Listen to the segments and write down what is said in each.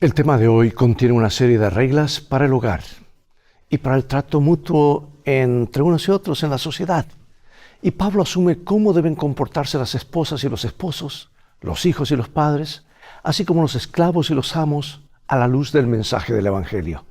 El tema de hoy contiene una serie de reglas para el hogar y para el trato mutuo entre unos y otros en la sociedad. Y Pablo asume cómo deben comportarse las esposas y los esposos, los hijos y los padres, así como los esclavos y los amos, a la luz del mensaje del Evangelio.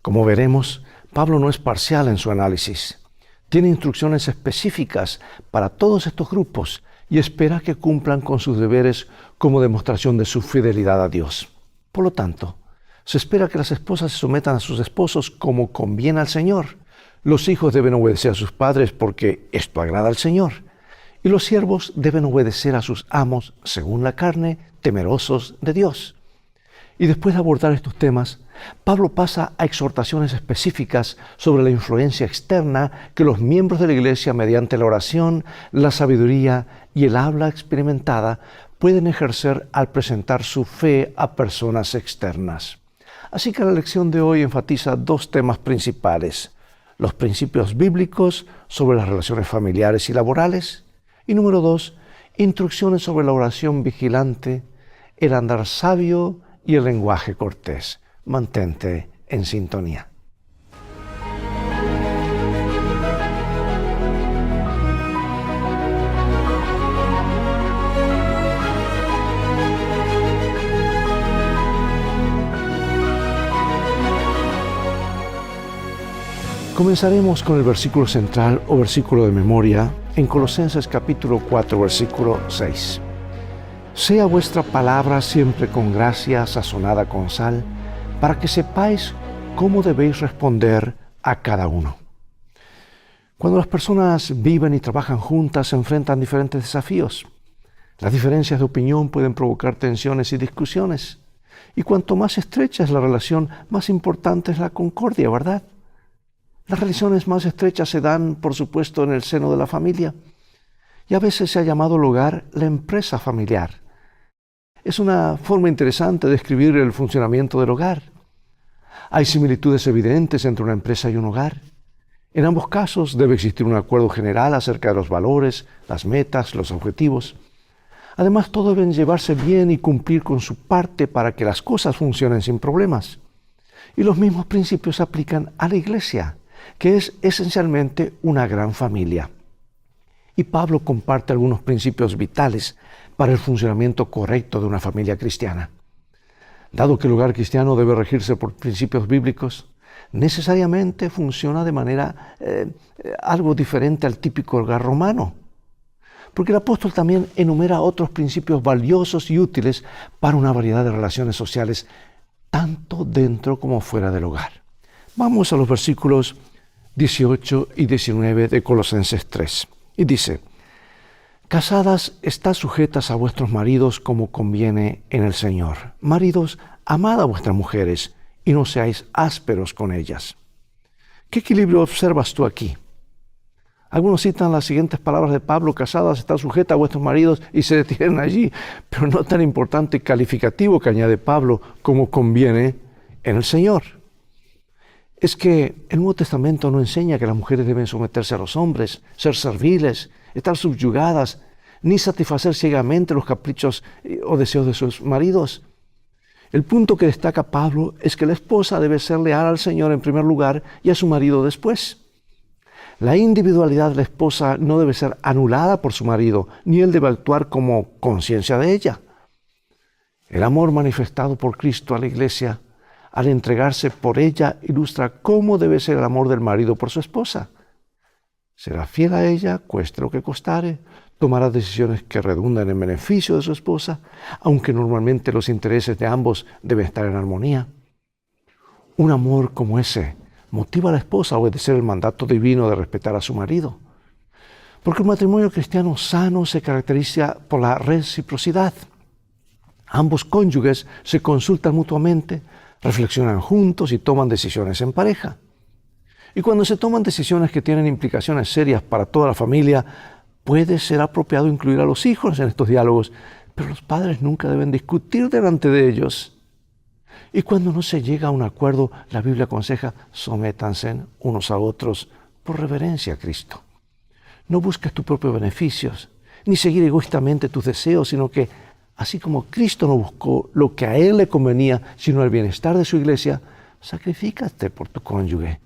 Como veremos, Pablo no es parcial en su análisis. Tiene instrucciones específicas para todos estos grupos y espera que cumplan con sus deberes como demostración de su fidelidad a Dios. Por lo tanto, se espera que las esposas se sometan a sus esposos como conviene al Señor. Los hijos deben obedecer a sus padres porque esto agrada al Señor. Y los siervos deben obedecer a sus amos según la carne, temerosos de Dios. Y después de abordar estos temas, Pablo pasa a exhortaciones específicas sobre la influencia externa que los miembros de la iglesia, mediante la oración, la sabiduría y el habla experimentada, pueden ejercer al presentar su fe a personas externas. Así que la lección de hoy enfatiza dos temas principales: los principios bíblicos sobre las relaciones familiares y laborales, y número 2, instrucciones sobre la oración vigilante, el andar sabio y el lenguaje cortés. Mantente en sintonía. Comenzaremos con el versículo central o versículo de memoria en Colosenses capítulo 4, versículo 6. Sea vuestra palabra siempre con gracia, sazonada con sal, para que sepáis cómo debéis responder a cada uno. Cuando las personas viven y trabajan juntas, se enfrentan diferentes desafíos. Las diferencias de opinión pueden provocar tensiones y discusiones. Y cuanto más estrecha es la relación, más importante es la concordia, ¿verdad? Las relaciones más estrechas se dan, por supuesto, en el seno de la familia. Y a veces se ha llamado el hogar la empresa familiar. Es una forma interesante de describir el funcionamiento del hogar. Hay similitudes evidentes entre una empresa y un hogar. En ambos casos debe existir un acuerdo general acerca de los valores, las metas, los objetivos. Además, todos deben llevarse bien y cumplir con su parte para que las cosas funcionen sin problemas. Y los mismos principios se aplican a la iglesia, que es esencialmente una gran familia. Y Pablo comparte algunos principios vitales para el funcionamiento correcto de una familia cristiana. Dado que el hogar cristiano debe regirse por principios bíblicos, necesariamente funciona de manera algo diferente al típico hogar romano. Porque el apóstol también enumera otros principios valiosos y útiles para una variedad de relaciones sociales, tanto dentro como fuera del hogar. Vamos a los versículos 18 y 19 de Colosenses 3. Y dice: Casadas, estad sujetas a vuestros maridos como conviene en el Señor. Maridos, amad a vuestras mujeres y no seáis ásperos con ellas. ¿Qué equilibrio observas tú aquí? Algunos citan las siguientes palabras de Pablo: casadas, estad sujetas a vuestros maridos, y se detienen allí, pero no tan importante calificativo que añade Pablo: como conviene en el Señor. Es que el Nuevo Testamento no enseña que las mujeres deben someterse a los hombres, ser serviles, estar subyugadas, ni satisfacer ciegamente los caprichos o deseos de sus maridos. El punto que destaca Pablo es que la esposa debe ser leal al Señor en primer lugar y a su marido después. La individualidad de la esposa no debe ser anulada por su marido, ni él debe actuar como conciencia de ella. El amor manifestado por Cristo a la iglesia, al entregarse por ella, ilustra cómo debe ser el amor del marido por su esposa. Será fiel a ella, cueste lo que costare, tomará decisiones que redundan en beneficio de su esposa, aunque normalmente los intereses de ambos deben estar en armonía. Un amor como ese motiva a la esposa a obedecer el mandato divino de respetar a su marido. Porque un matrimonio cristiano sano se caracteriza por la reciprocidad. Ambos cónyuges se consultan mutuamente, reflexionan juntos y toman decisiones en pareja. Y cuando se toman decisiones que tienen implicaciones serias para toda la familia, puede ser apropiado incluir a los hijos en estos diálogos, pero los padres nunca deben discutir delante de ellos. Y cuando no se llega a un acuerdo, la Biblia aconseja: sométanse unos a otros por reverencia a Cristo. No busques tus propios beneficios, ni seguir egoístamente tus deseos, sino que Así como Cristo no buscó lo que a Él le convenía, sino el bienestar de su iglesia, sacrifícate por tu cónyuge.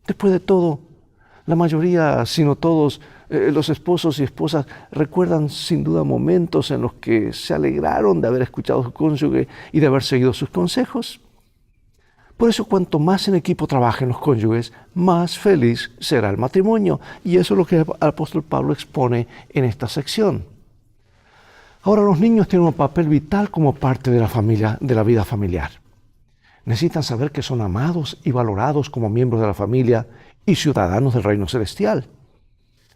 Después de todo, la mayoría, si no todos, los esposos y esposas recuerdan sin duda momentos en los que se alegraron de haber escuchado a su cónyuge y de haber seguido sus consejos. Por eso, cuanto más en equipo trabajen los cónyuges, más feliz será el matrimonio. Y eso es lo que el apóstol Pablo expone en esta sección. Ahora, los niños tienen un papel vital como parte de la familia, de la vida familiar. Necesitan saber que son amados y valorados como miembros de la familia y ciudadanos del reino celestial.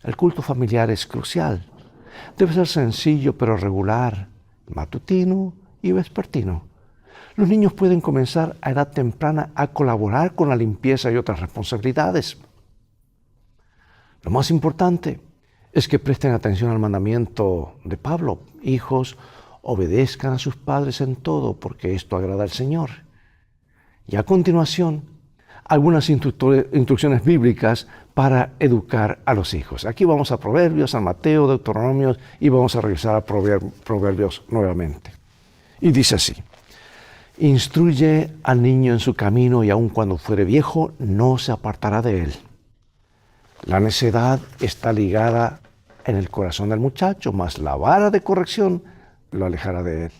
El culto familiar es crucial. Debe ser sencillo pero regular, matutino y vespertino. Los niños pueden comenzar a edad temprana a colaborar con la limpieza y otras responsabilidades. Lo más importante es que presten atención al mandamiento de Pablo. Hijos, obedezcan a sus padres en todo, porque esto agrada al Señor. Y a continuación, algunas instrucciones bíblicas para educar a los hijos. Aquí vamos a Proverbios, a Mateo, Deuteronomios y vamos a regresar a Proverbios nuevamente. Y dice así: instruye al niño en su camino y aun cuando fuere viejo no se apartará de él. La necedad está ligada en el corazón del muchacho, mas la vara de corrección lo alejará de él.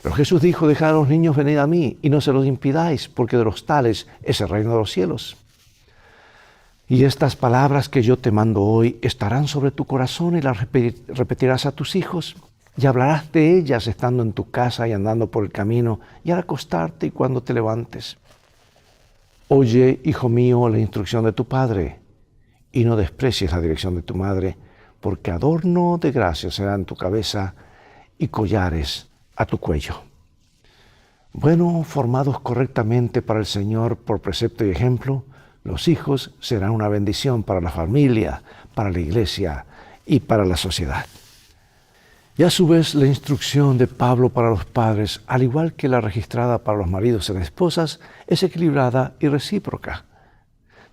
Pero Jesús dijo: dejad a los niños venid a mí y no se los impidáis, porque de los tales es el reino de los cielos. Y estas palabras que yo te mando hoy estarán sobre tu corazón y las repetirás a tus hijos y hablarás de ellas estando en tu casa y andando por el camino y al acostarte y cuando te levantes. Oye, hijo mío, la instrucción de tu padre y no desprecies la dirección de tu madre, porque adorno de gracia serán tu cabeza y collares a tu cuello. Bueno, formados correctamente para el Señor por precepto y ejemplo, los hijos serán una bendición para la familia, para la iglesia y para la sociedad. Y a su vez, la instrucción de Pablo para los padres, al igual que la registrada para los maridos y las esposas, es equilibrada y recíproca.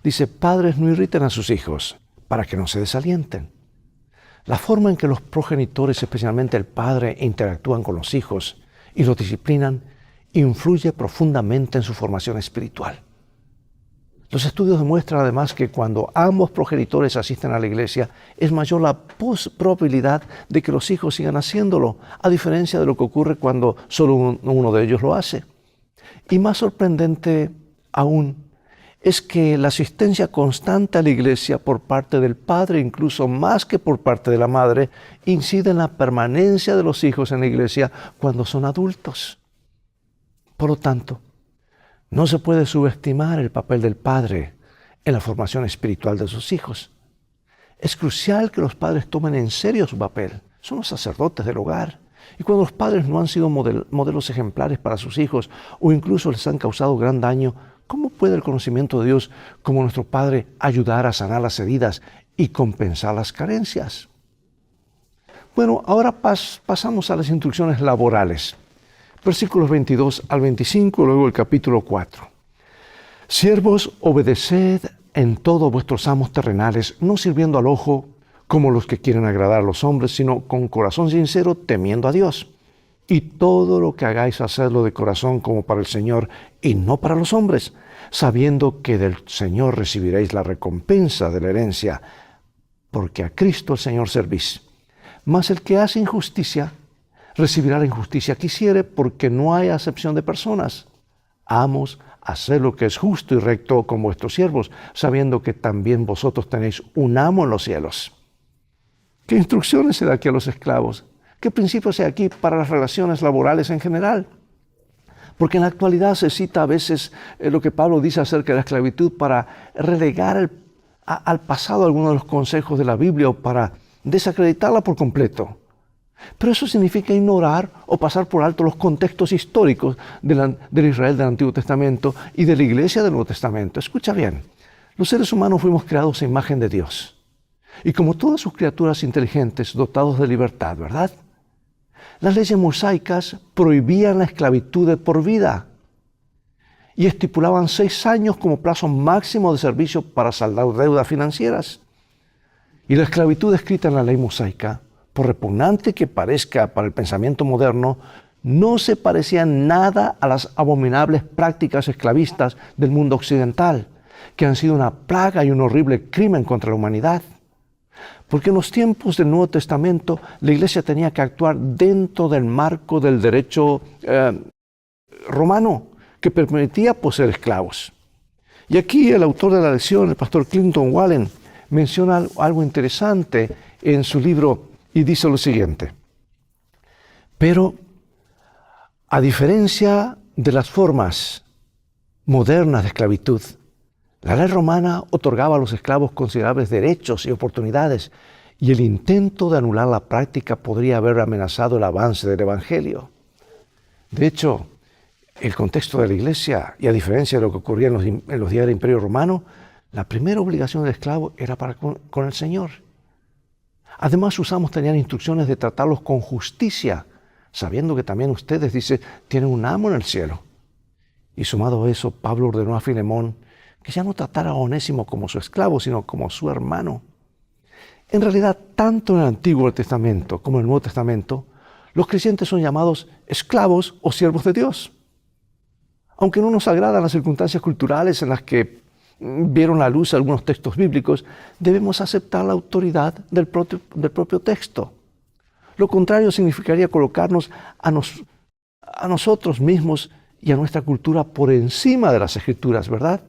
Dice: padres, no irriten a sus hijos para que no se desalienten. La forma en que los progenitores, especialmente el padre, interactúan con los hijos y los disciplinan, influye profundamente en su formación espiritual. Los estudios demuestran además que cuando ambos progenitores asisten a la iglesia, es mayor la probabilidad de que los hijos sigan haciéndolo, a diferencia de lo que ocurre cuando solo uno de ellos lo hace. Y más sorprendente aún es que la asistencia constante a la iglesia por parte del padre, incluso más que por parte de la madre, incide en la permanencia de los hijos en la iglesia cuando son adultos. Por lo tanto, no se puede subestimar el papel del padre en la formación espiritual de sus hijos. Es crucial que los padres tomen en serio su papel. Son los sacerdotes del hogar. Y cuando los padres no han sido modelos ejemplares para sus hijos o incluso les han causado gran daño, ¿cómo puede el conocimiento de Dios como nuestro Padre ayudar a sanar las heridas y compensar las carencias? Bueno, ahora pasamos a las instrucciones laborales. Versículos 22 al 25, luego el capítulo 4. Siervos, obedeced en todo vuestros amos terrenales, no sirviendo al ojo como los que quieren agradar a los hombres, sino con corazón sincero, temiendo a Dios. Y todo lo que hagáis, hacedlo de corazón como para el Señor y no para los hombres, sabiendo que del Señor recibiréis la recompensa de la herencia, porque a Cristo el Señor servís. Mas el que hace injusticia recibirá la injusticia que hiciere, porque no hay acepción de personas. Amos, haced lo que es justo y recto con vuestros siervos, sabiendo que también vosotros tenéis un amo en los cielos. ¿Qué instrucciones se da aquí a los esclavos? ¿Qué principios se da aquí para las relaciones laborales en general? Porque en la actualidad se cita a veces lo que Pablo dice acerca de la esclavitud para relegar al pasado algunos de los consejos de la Biblia o para desacreditarla por completo. Pero eso significa ignorar o pasar por alto los contextos históricos del Israel del Antiguo Testamento y de la Iglesia del Nuevo Testamento. Escucha bien, los seres humanos fuimos creados a imagen de Dios. Y como todas sus criaturas inteligentes, dotados de libertad, ¿verdad? Las leyes mosaicas prohibían la esclavitud de por vida y estipulaban 6 años como plazo máximo de servicio para saldar deudas financieras. Y la esclavitud descrita en la ley mosaica por repugnante que parezca para el pensamiento moderno, no se parecía nada a las abominables prácticas esclavistas del mundo occidental, que han sido una plaga y un horrible crimen contra la humanidad. Porque en los tiempos del Nuevo Testamento la Iglesia tenía que actuar dentro del marco del derecho romano, que permitía poseer esclavos. Y aquí el autor de la lección, el pastor Clinton Wallen, menciona algo interesante en su libro y dice lo siguiente: pero a diferencia de las formas modernas de esclavitud, la ley romana otorgaba a los esclavos considerables derechos y oportunidades, y el intento de anular la práctica podría haber amenazado el avance del Evangelio. De hecho, el contexto de la Iglesia, y a diferencia de lo que ocurría en los días del Imperio Romano, la primera obligación del esclavo era para con el Señor. Además, sus amos tenían instrucciones de tratarlos con justicia, sabiendo que también ustedes, dice, tienen un amo en el cielo. Y sumado a eso, Pablo ordenó a Filemón que ya no tratara a Onésimo como su esclavo, sino como su hermano. En realidad, tanto en el Antiguo Testamento como en el Nuevo Testamento, los creyentes son llamados esclavos o siervos de Dios. Aunque no nos agradan las circunstancias culturales en las que vieron la luz algunos textos bíblicos, debemos aceptar la autoridad del propio texto. Lo contrario significaría colocarnos a nosotros mismos y a nuestra cultura por encima de las Escrituras, ¿verdad?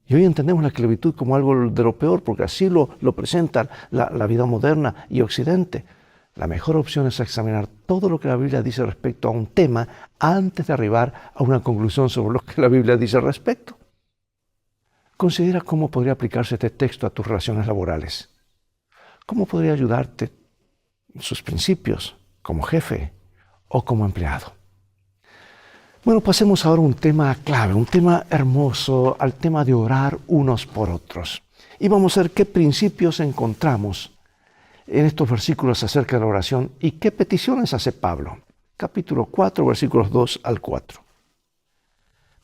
Y hoy entendemos la esclavitud como algo de lo peor, porque así lo presentan la vida moderna y Occidente. La mejor opción es examinar todo lo que la Biblia dice respecto a un tema antes de arribar a una conclusión sobre lo que la Biblia dice al respecto. Considera cómo podría aplicarse este texto a tus relaciones laborales. ¿Cómo podría ayudarte en sus principios como jefe o como empleado? Bueno, pasemos ahora a un tema clave, un tema hermoso, al tema de orar unos por otros. Y vamos a ver qué principios encontramos en estos versículos acerca de la oración y qué peticiones hace Pablo. Capítulo 4, versículos 2 al 4.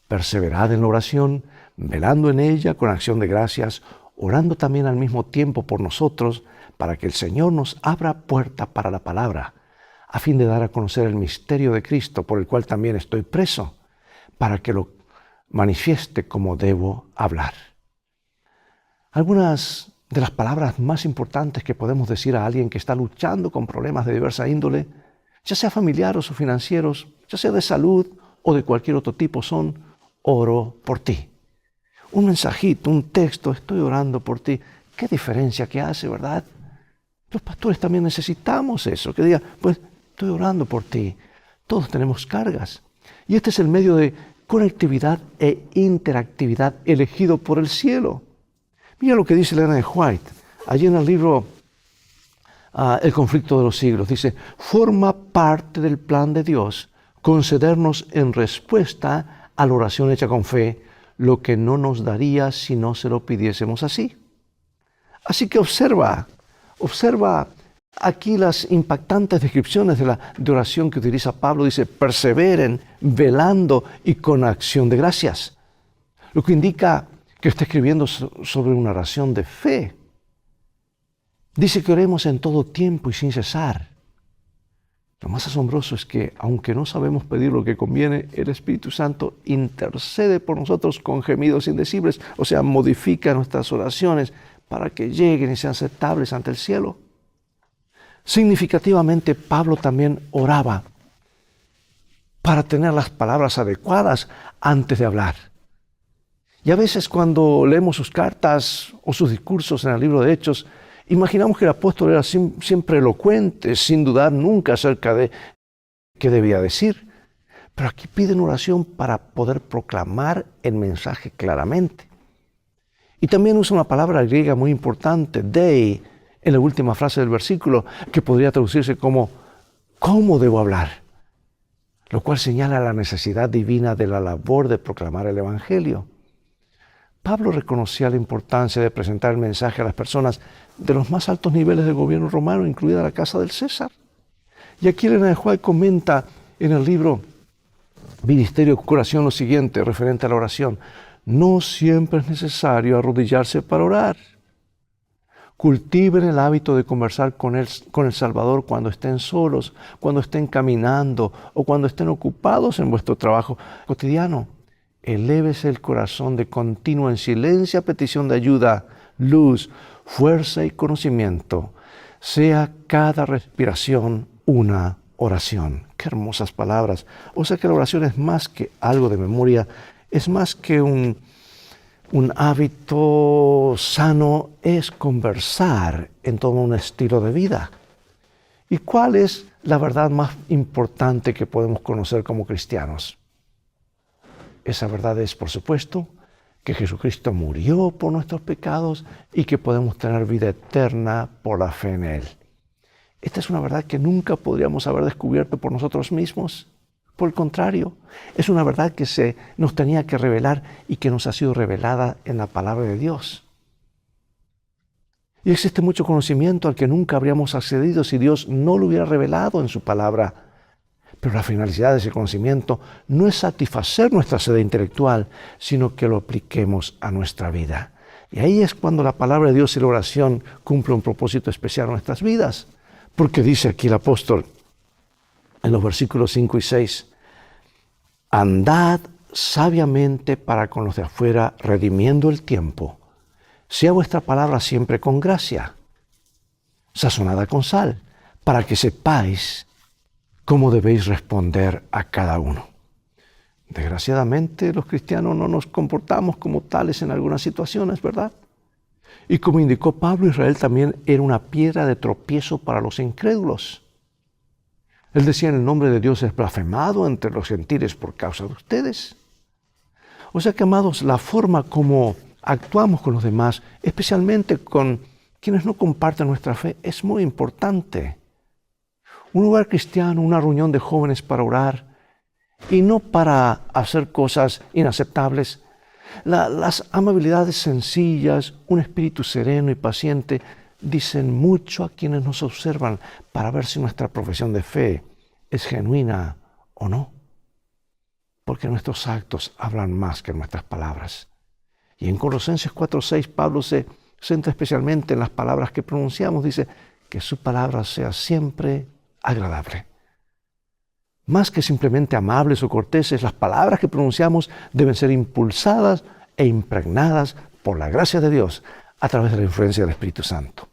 Perseverad en la oración, velando en ella con acción de gracias, orando también al mismo tiempo por nosotros, para que el Señor nos abra puerta para la palabra, a fin de dar a conocer el misterio de Cristo, por el cual también estoy preso, para que lo manifieste como debo hablar. Algunas de las palabras más importantes que podemos decir a alguien que está luchando con problemas de diversa índole, ya sea familiares o financieros, ya sea de salud o de cualquier otro tipo, son: oro por ti. Un mensajito, un texto: estoy orando por ti. ¿Qué diferencia que hace, verdad? Los pastores también necesitamos eso, que diga, pues estoy orando por ti. Todos tenemos cargas. Y este es el medio de conectividad e interactividad elegido por el cielo. Mira lo que dice Elena de White, allí en el libro El conflicto de los siglos. Dice: forma parte del plan de Dios concedernos en respuesta a la oración hecha con fe lo que no nos daría si no se lo pidiésemos así. Así que observa aquí las impactantes descripciones de oración que utiliza Pablo. Dice: perseveren, velando y con acción de gracias. Lo que indica que está escribiendo sobre una oración de fe. Dice que oremos en todo tiempo y sin cesar. Lo más asombroso es que, aunque no sabemos pedir lo que conviene, el Espíritu Santo intercede por nosotros con gemidos indecibles, o sea, modifica nuestras oraciones para que lleguen y sean aceptables ante el cielo. Significativamente, Pablo también oraba para tener las palabras adecuadas antes de hablar. Y a veces, cuando leemos sus cartas o sus discursos en el libro de Hechos, imaginamos que el apóstol era siempre elocuente, sin dudar nunca acerca de qué debía decir. Pero aquí piden oración para poder proclamar el mensaje claramente. Y también usa una palabra griega muy importante, dei, en la última frase del versículo, que podría traducirse como ¿cómo debo hablar? Lo cual señala la necesidad divina de la labor de proclamar el Evangelio. Pablo reconocía la importancia de presentar el mensaje a las personas de los más altos niveles del gobierno romano, incluida la casa del César. Y aquí Elena de White comenta en el libro Ministerio de Curación lo siguiente, referente a la oración: no siempre es necesario arrodillarse para orar. Cultiven el hábito de conversar con el Salvador cuando estén solos, cuando estén caminando o cuando estén ocupados en vuestro trabajo cotidiano. Elévese el corazón de continuo en silencio a petición de ayuda, luz, fuerza y conocimiento. Sea cada respiración una oración. Qué hermosas palabras. O sea que la oración es más que algo de memoria, es más que un hábito sano, es conversar en todo un estilo de vida. ¿Y cuál es la verdad más importante que podemos conocer como cristianos? Esa verdad es, por supuesto, que Jesucristo murió por nuestros pecados y que podemos tener vida eterna por la fe en Él. Esta es una verdad que nunca podríamos haber descubierto por nosotros mismos. Por el contrario, es una verdad que se nos tenía que revelar y que nos ha sido revelada en la palabra de Dios. Y existe mucho conocimiento al que nunca habríamos accedido si Dios no lo hubiera revelado en su palabra. Pero la finalidad de ese conocimiento no es satisfacer nuestra sed intelectual, sino que lo apliquemos a nuestra vida. Y ahí es cuando la palabra de Dios y la oración cumple un propósito especial en nuestras vidas. Porque dice aquí el apóstol, en los versículos 5 y 6, andad sabiamente para con los de afuera, redimiendo el tiempo. Sea vuestra palabra siempre con gracia, sazonada con sal, para que sepáis cómo debéis responder a cada uno. Desgraciadamente, los cristianos no nos comportamos como tales en algunas situaciones, ¿verdad? Y como indicó Pablo, Israel también era una piedra de tropiezo para los incrédulos. Él decía, en el nombre de Dios es blasfemado entre los gentiles por causa de ustedes. O sea que, amados, la forma como actuamos con los demás, especialmente con quienes no comparten nuestra fe, es muy importante. Un lugar cristiano, una reunión de jóvenes para orar, y no para hacer cosas inaceptables. Las amabilidades sencillas, un espíritu sereno y paciente, dicen mucho a quienes nos observan para ver si nuestra profesión de fe es genuina o no. Porque nuestros actos hablan más que nuestras palabras. Y en Colosenses 4:6 Pablo se centra especialmente en las palabras que pronunciamos. Dice que su palabra sea siempre agradable. Más que simplemente amables o corteses, las palabras que pronunciamos deben ser impulsadas e impregnadas por la gracia de Dios a través de la influencia del Espíritu Santo.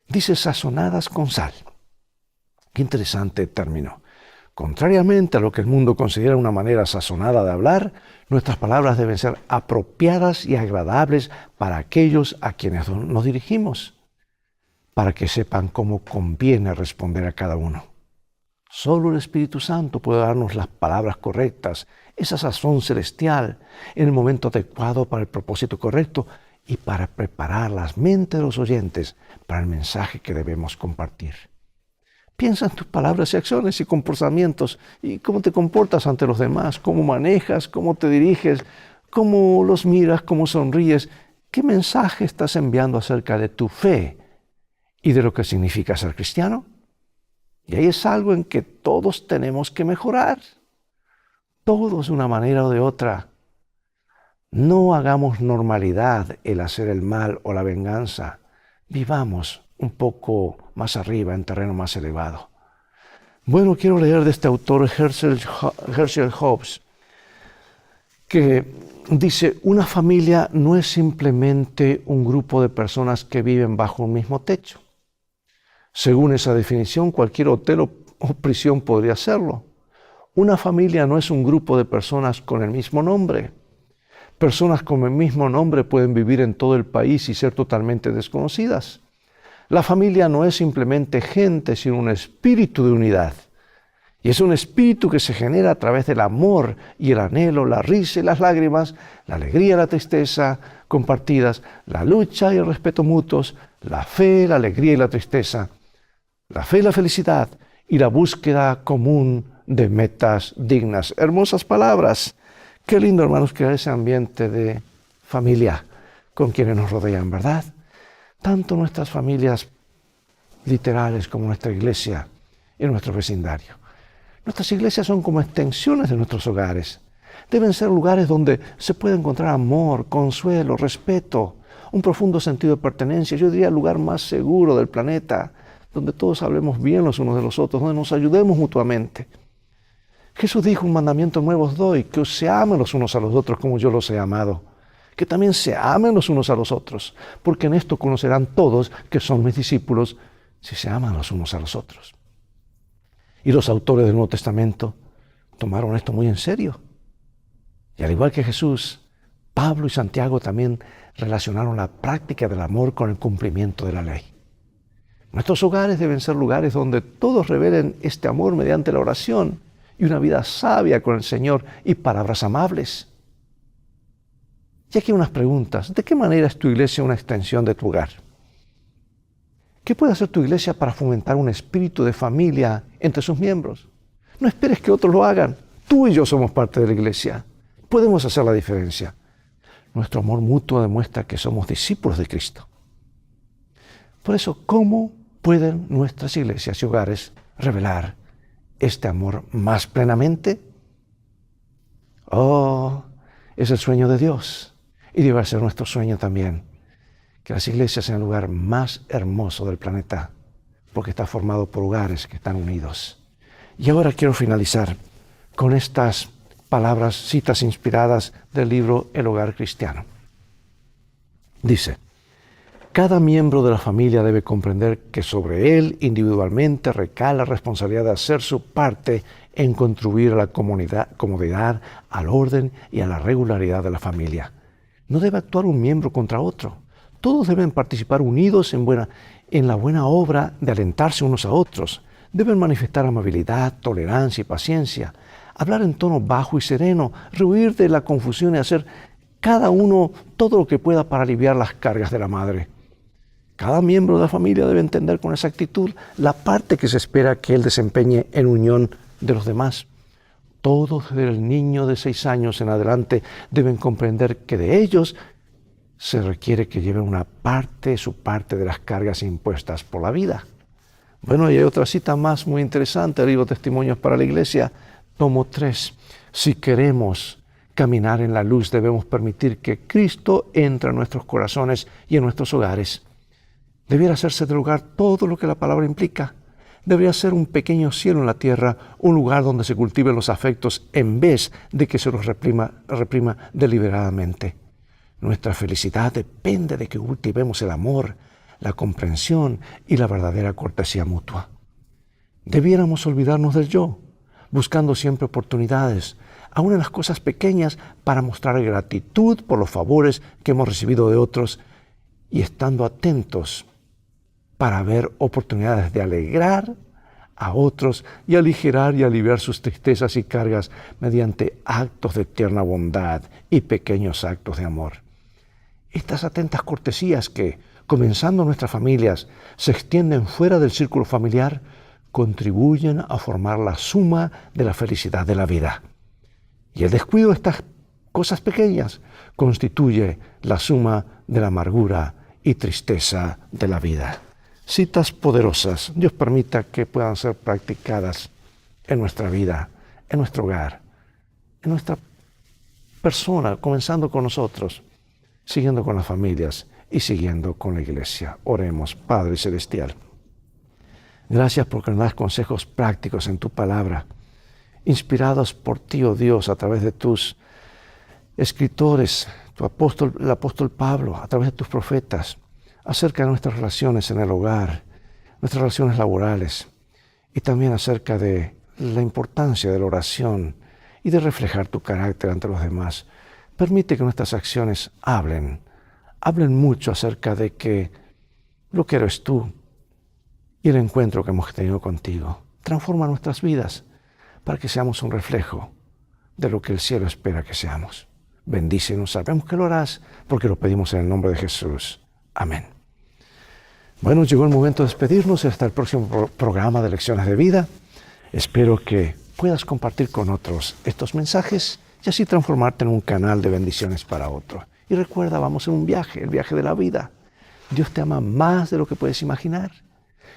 Dice sazonadas con sal. Qué interesante término. Contrariamente a lo que el mundo considera una manera sazonada de hablar, nuestras palabras deben ser apropiadas y agradables para aquellos a quienes nos dirigimos, para que sepan cómo conviene responder a cada uno. Solo el Espíritu Santo puede darnos las palabras correctas, esa sazón celestial, en el momento adecuado para el propósito correcto y para preparar las mentes de los oyentes para el mensaje que debemos compartir. Piensa en tus palabras y acciones y comportamientos y cómo te comportas ante los demás, cómo manejas, cómo te diriges, cómo los miras, cómo sonríes. ¿Qué mensaje estás enviando acerca de tu fe y de lo que significa ser cristiano? Y ahí es algo en que todos tenemos que mejorar. Todos de una manera o de otra. No hagamos normalidad el hacer el mal o la venganza. Vivamos un poco más arriba, en terreno más elevado. Bueno, quiero leer de este autor, Herschel Hobbes, que dice, una familia no es simplemente un grupo de personas que viven bajo un mismo techo. Según esa definición, cualquier hotel o prisión podría serlo. Una familia no es un grupo de personas con el mismo nombre. Personas con el mismo nombre pueden vivir en todo el país y ser totalmente desconocidas. La familia no es simplemente gente, sino un espíritu de unidad. Y es un espíritu que se genera a través del amor y el anhelo, la risa y las lágrimas, la alegría y la tristeza compartidas, la lucha y el respeto mutuos, la fe, la alegría y la tristeza, la fe y la felicidad y la búsqueda común de metas dignas. Hermosas palabras. Qué lindo, hermanos, crear ese ambiente de familia con quienes nos rodean, ¿verdad? Tanto nuestras familias literales como nuestra iglesia y nuestro vecindario. Nuestras iglesias son como extensiones de nuestros hogares. Deben ser lugares donde se puede encontrar amor, consuelo, respeto, un profundo sentido de pertenencia. Yo diría el lugar más seguro del planeta, donde todos hablemos bien los unos de los otros, donde nos ayudemos mutuamente. Jesús dijo: un mandamiento nuevo os doy, que os se amen los unos a los otros como yo los he amado. Que también se amen los unos a los otros, porque en esto conocerán todos que son mis discípulos, si se aman los unos a los otros. Y los autores del Nuevo Testamento tomaron esto muy en serio. Y al igual que Jesús, Pablo y Santiago también relacionaron la práctica del amor con el cumplimiento de la ley. Nuestros hogares deben ser lugares donde todos revelen este amor mediante la oración y una vida sabia con el Señor y palabras amables. Y aquí unas preguntas. ¿De qué manera es tu iglesia una extensión de tu hogar? ¿Qué puede hacer tu iglesia para fomentar un espíritu de familia entre sus miembros? No esperes que otros lo hagan. Tú y yo somos parte de la iglesia. Podemos hacer la diferencia. Nuestro amor mutuo demuestra que somos discípulos de Cristo. Por eso, ¿cómo pueden nuestras iglesias y hogares revelar este amor más plenamente? Es el sueño de Dios y debe ser nuestro sueño también, que las iglesias sean el lugar más hermoso del planeta, porque está formado por hogares que están unidos. Y ahora quiero finalizar con estas palabras, citas inspiradas del libro El Hogar Cristiano. Dice: cada miembro de la familia debe comprender que sobre él individualmente recae la responsabilidad de hacer su parte en contribuir a la comodidad, al orden y a la regularidad de la familia. No debe actuar un miembro contra otro. Todos deben participar unidos en la buena obra de alentarse unos a otros. Deben manifestar amabilidad, tolerancia y paciencia, hablar en tono bajo y sereno, rehuir de la confusión y hacer cada uno todo lo que pueda para aliviar las cargas de la madre. Cada miembro de la familia debe entender con exactitud la parte que se espera que él desempeñe en unión de los demás. Todos, desde el niño de 6 años en adelante, deben comprender que de ellos se requiere que lleven su parte de las cargas impuestas por la vida. Bueno, y hay otra cita más muy interesante del libro Testimonios para la Iglesia, tomo 3. Si queremos caminar en la luz, debemos permitir que Cristo entre en nuestros corazones y en nuestros hogares. Debiera hacerse del hogar todo lo que la palabra implica. Debería ser un pequeño cielo en la tierra, un lugar donde se cultiven los afectos en vez de que se los reprima deliberadamente. Nuestra felicidad depende de que cultivemos el amor, la comprensión y la verdadera cortesía mutua. Debiéramos olvidarnos del yo, buscando siempre oportunidades, aun en las cosas pequeñas, para mostrar gratitud por los favores que hemos recibido de otros y estando atentos para ver oportunidades de alegrar a otros y aligerar y aliviar sus tristezas y cargas mediante actos de tierna bondad y pequeños actos de amor. Estas atentas cortesías que, comenzando en nuestras familias, se extienden fuera del círculo familiar, contribuyen a formar la suma de la felicidad de la vida. Y el descuido de estas cosas pequeñas constituye la suma de la amargura y tristeza de la vida. Citas poderosas. Dios permita que puedan ser practicadas en nuestra vida, en nuestro hogar, en nuestra persona, comenzando con nosotros, siguiendo con las familias y siguiendo con la iglesia. Oremos. Padre Celestial, gracias porque nos das consejos prácticos en tu palabra, inspirados por ti, oh Dios, a través de tus escritores, el apóstol Pablo, a través de tus profetas, acerca de nuestras relaciones en el hogar, nuestras relaciones laborales, y también acerca de la importancia de la oración y de reflejar tu carácter ante los demás. Permite que nuestras acciones hablen mucho acerca de que lo que eres tú y el encuentro que hemos tenido contigo. Transforma nuestras vidas para que seamos un reflejo de lo que el cielo espera que seamos. Bendícenos, sabemos que lo harás, porque lo pedimos en el nombre de Jesús. Amén. Bueno, llegó el momento de despedirnos hasta el próximo programa de Lecciones de Vida. Espero que puedas compartir con otros estos mensajes y así transformarte en un canal de bendiciones para otros. Y recuerda, vamos en un viaje, el viaje de la vida. Dios te ama más de lo que puedes imaginar.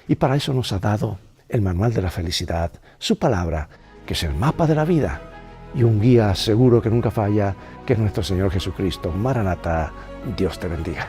Y para eso nos ha dado el manual de la felicidad, su palabra, que es el mapa de la vida, y un guía seguro que nunca falla, que es nuestro Señor Jesucristo. Maranatá, Dios te bendiga.